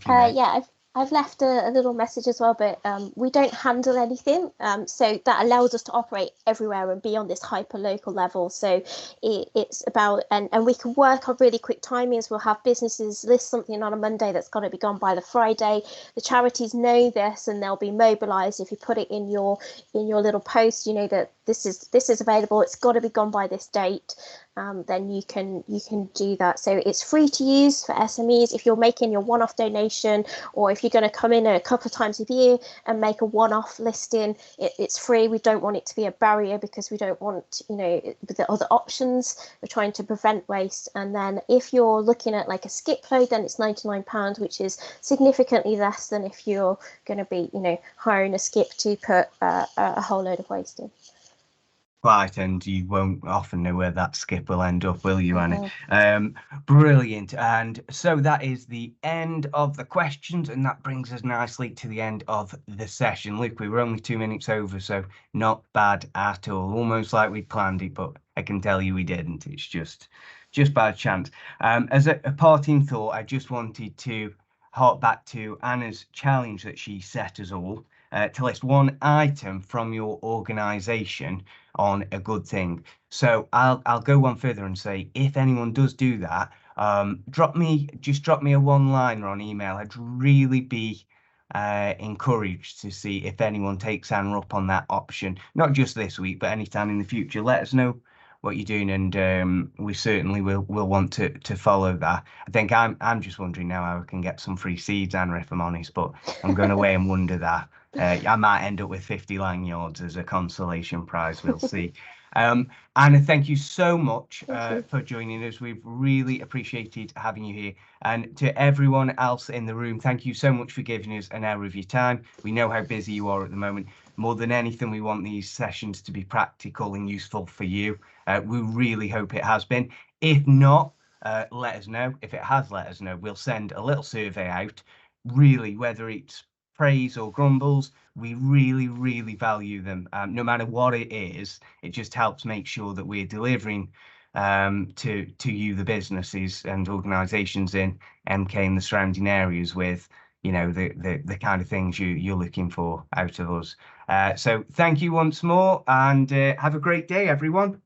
Yeah, I've left a little message as well, but we don't handle anything, so that allows us to operate everywhere and be on this hyper local level. So it's about, and we can work on really quick timings. We'll have businesses list something on a Monday that's got to be gone by the Friday. The charities know this, and they'll be mobilised. If you put it in your little post, you know that this is available. It's got to be gone by this date. Then you can do that. So it's free to use for SMEs. If you're making your one-off donation, or if you're going to come in a couple of times a year and make a one-off listing, it's free. We don't want it to be a barrier, because we don't want, the other options. We're trying to prevent waste. And then if you're looking at like a skip load, then it's £99, which is significantly less than if you're going to be, hiring a skip to put a whole load of waste in. Right, and you won't often know where that skip will end up, will you, Annie? Brilliant. And so that is the end of the questions, and that brings us nicely to the end of the session. Look, we were only 2 minutes over, so not bad at all. Almost like we'd planned it, but I can tell you we didn't. It's just bad chance. As a parting thought, I just wanted to hark back to Anna's challenge that she set us all, to list one item from your organisation on a good thing. So I'll go one further and say, if anyone does do that, drop me a one-liner on email. I'd really be encouraged to see if anyone takes Anna up on that option, not just this week, but anytime in the future. Let us know what you're doing, and we certainly will want to follow that. I think I'm just wondering now how I can get some free seeds, Anna, if I'm honest, but I'm going away and wonder that. I might end up with 50 lanyards as a consolation prize. We'll see. Anna, thank you so much for joining us. We've really appreciated having you here. And to everyone else in the room, thank you so much for giving us an hour of your time. We know how busy you are at the moment. More than anything, we want these sessions to be practical and useful for you. We really hope it has been. If not, let us know. If it has, let us know. We'll send a little survey out. Really, whether it's praise or grumbles, we really value them. No matter what it is, it just helps make sure that we're delivering to you, the businesses and organisations in MK and the surrounding areas, with the kind of things you're looking for out of us. So thank you once more, and have a great day, everyone.